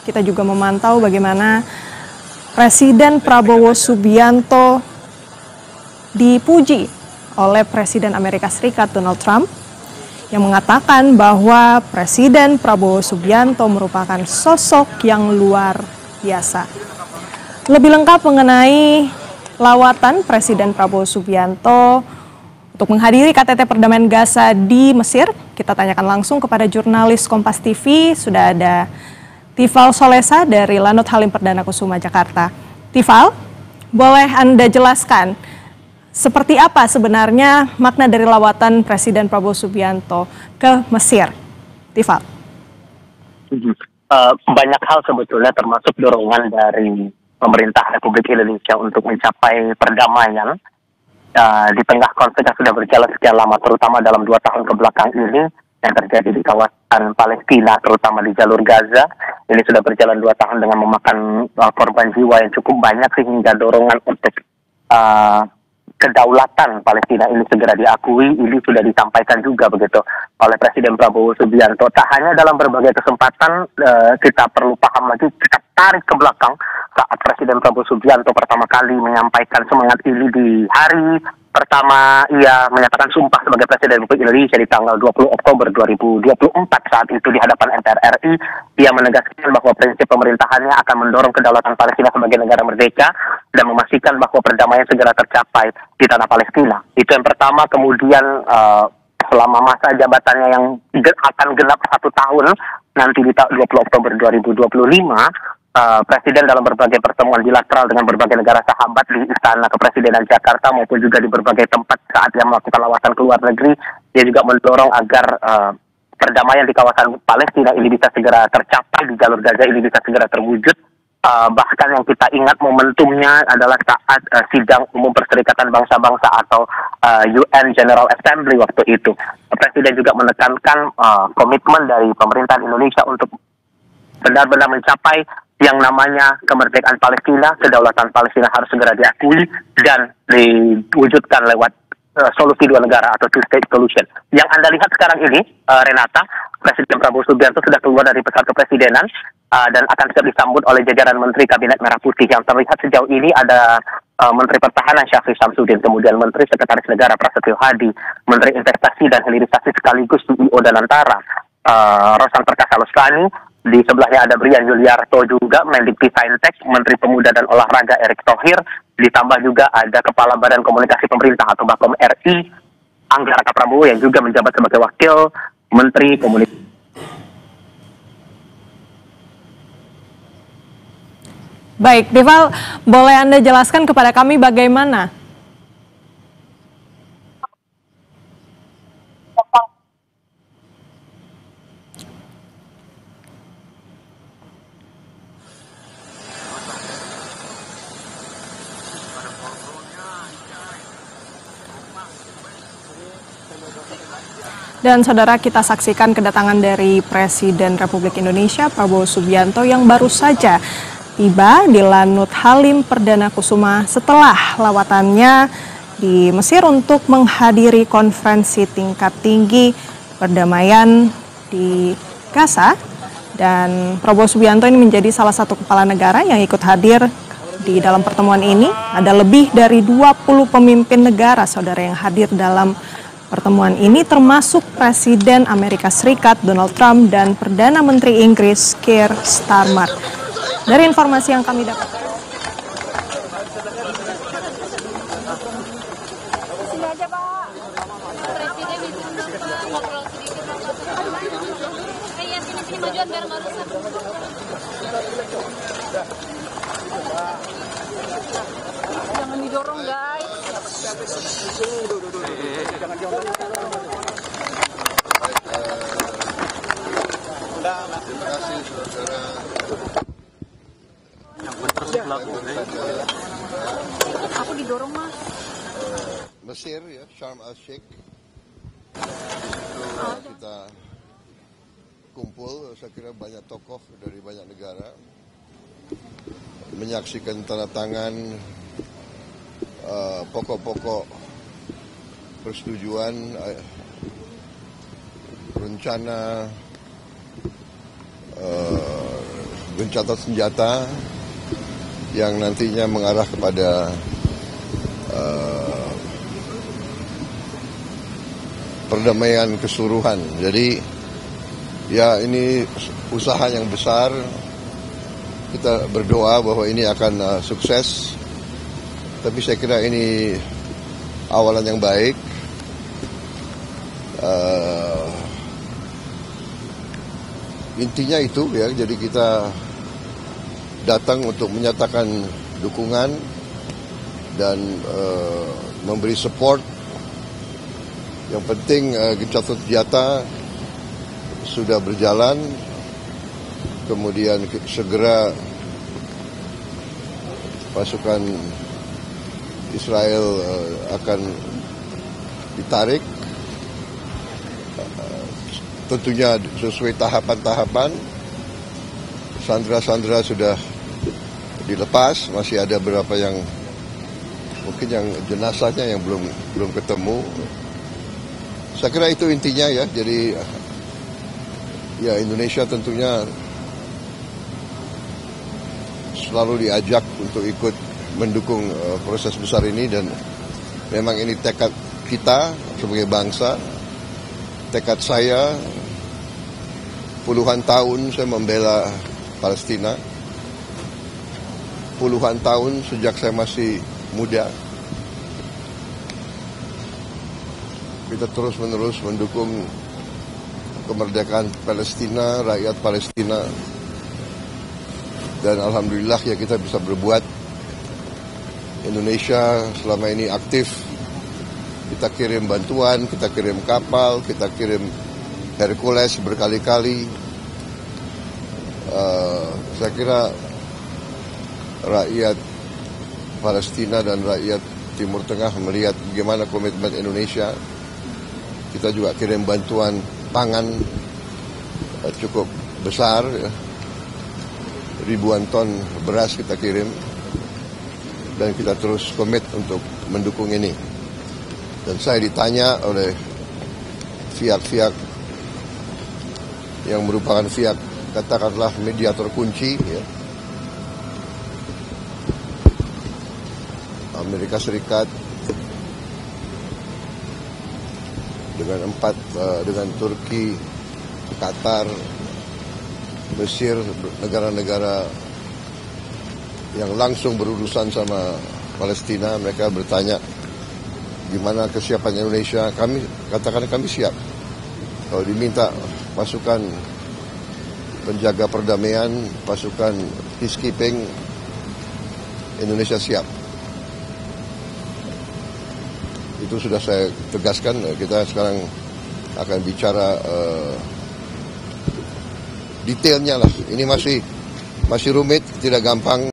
kita juga memantau bagaimana Presiden Prabowo Subianto dipuji oleh Presiden Amerika Serikat Donald Trump yang mengatakan bahwa Presiden Prabowo Subianto merupakan sosok yang luar biasa. Lebih lengkap mengenai lawatan Presiden Prabowo Subianto untuk menghadiri KTT Perdamaian Gaza di Mesir, kita tanyakan langsung kepada jurnalis Kompas TV. Sudah ada Tifal Solesa dari Lanut Halim Perdana Kusuma, Jakarta. Tifal, boleh Anda jelaskan seperti apa sebenarnya makna dari lawatan Presiden Prabowo Subianto ke Mesir? Tifal. Banyak hal sebetulnya, termasuk dorongan dari pemerintah Republik Indonesia untuk mencapai perdamaian di tengah konflik yang sudah berjalan sekian lama, terutama dalam 2 tahun kebelakang ini yang terjadi di kawasan Palestina, terutama di jalur Gaza. Ini sudah berjalan 2 tahun dengan memakan korban jiwa yang cukup banyak, sehingga dorongan untuk kedaulatan Palestina ini segera diakui ini sudah disampaikan juga begitu oleh Presiden Prabowo Subianto. Tak hanya dalam berbagai kesempatan, kita perlu paham lagi, kita tarik ke belakang saat Presiden Prabowo Subianto pertama kali menyampaikan semangat ini di hari pertama ia menyatakan sumpah sebagai Presiden Republik Indonesia di tanggal 20 Oktober 2024. Saat itu di hadapan MPR RI, ia menegaskan bahwa prinsip pemerintahannya akan mendorong kedaulatan Palestina sebagai negara merdeka dan memastikan bahwa perdamaian segera tercapai di tanah Palestina. Itu yang pertama. Kemudian selama masa jabatannya yang akan genap 1 tahun nanti di 20 Oktober 2025, Presiden dalam berbagai pertemuan bilateral dengan berbagai negara sahabat di Istana Kepresidenan Jakarta maupun juga di berbagai tempat saat dia melakukan lawatan ke luar negeri, dia juga mendorong agar perdamaian di kawasan Palestina ini bisa segera tercapai, di jalur Gaza ini bisa segera terwujud. Bahkan yang kita ingat momentumnya adalah saat sidang umum Perserikatan Bangsa-Bangsa atau UN General Assembly waktu itu. Presiden juga menekankan komitmen dari pemerintahan Indonesia untuk benar-benar mencapai yang namanya kemerdekaan Palestina. Kedaulatan Palestina harus segera diakui dan diwujudkan lewat solusi 2 negara atau two-state solution. Yang Anda lihat sekarang ini, Renata, Presiden Prabowo Subianto sudah keluar dari pesawat kepresidenan dan akan siap disambut oleh jajaran Menteri Kabinet Merah Putih. Yang terlihat sejauh ini ada Menteri Pertahanan Syafri Samsudin, kemudian Menteri Sekretaris Negara Prasetyo Hadi, Menteri Investasi dan Hilirisasi sekaligus CEO Danantara, Rosan Perkasa Lestari. Di sebelahnya ada Brian Yuliarto juga, Mendikti Saintek, Menteri Pemuda dan Olahraga Erick Thohir, ditambah juga ada Kepala Badan Komunikasi Pemerintah atau Bakom RI, Angga Raka Prabowo yang juga menjabat sebagai Wakil Menteri Komunikasi. Baik, Tifal, boleh Anda jelaskan kepada kami bagaimana dan saudara, kita saksikan kedatangan dari Presiden Republik Indonesia Prabowo Subianto yang baru saja tiba di Lanut Halim Perdana Kusuma setelah lawatannya di Mesir untuk menghadiri konferensi tingkat tinggi perdamaian di Gaza. Dan Prabowo Subianto ini menjadi salah satu kepala negara yang ikut hadir di dalam pertemuan ini. Ada lebih dari 20 pemimpin negara, saudara, yang hadir dalam pertemuan ini, termasuk Presiden Amerika Serikat Donald Trump dan Perdana Menteri Inggris Keir Starmer. Dari informasi yang kami dapatkan, jangan didorong, guys. Terima kasih saudara. Aku didorong, Mas. Mesir ya, Sharm El Sheikh. Kita kumpul, saya kira banyak tokoh dari banyak negara menyaksikan tanda tangan pokok-pokok persetujuan rencana gencatan senjata yang nantinya mengarah kepada perdamaian keseluruhan. Jadi ya ini usaha yang besar. Kita berdoa bahwa ini akan sukses. Tapi saya kira ini awalan yang baik. Intinya itu ya, jadi kita datang untuk menyatakan dukungan dan memberi support. Yang penting gencatan senjata sudah berjalan, kemudian segera pasukan Israel akan ditarik, tentunya sesuai tahapan-tahapan. Sandera-sandera sudah dilepas, masih ada beberapa yang mungkin yang jenazahnya yang belum ketemu. Saya kira itu intinya ya. Jadi ya Indonesia tentunya selalu diajak untuk ikut mendukung proses besar ini, dan memang ini tekad kita sebagai bangsa, tekad saya. Puluhan tahun saya membela Palestina, puluhan tahun sejak saya masih muda. Kita terus-menerus mendukung kemerdekaan Palestina, rakyat Palestina. Dan alhamdulillah ya kita bisa berbuat. Indonesia selama ini aktif. Kita kirim bantuan, kita kirim kapal, kita kirim Hercules berkali-kali. Saya kira rakyat Palestina dan rakyat Timur Tengah melihat bagaimana komitmen Indonesia. Kita juga kirim bantuan pangan cukup besar, ya. Ribuan ton beras kita kirim, dan kita terus komit untuk mendukung ini. Dan saya ditanya oleh pihak-pihak yang merupakan pihak katakanlah mediator kunci, ya. Amerika Serikat dengan Turki, Qatar, Mesir, negara-negara yang langsung berurusan sama Palestina. Mereka bertanya gimana kesiapan Indonesia. Kami katakan kami siap. Kalau diminta pasukan penjaga perdamaian, pasukan peacekeeping, Indonesia siap. Itu sudah saya tegaskan. Kita sekarang akan bicara detailnya lah. Ini masih rumit, tidak gampang.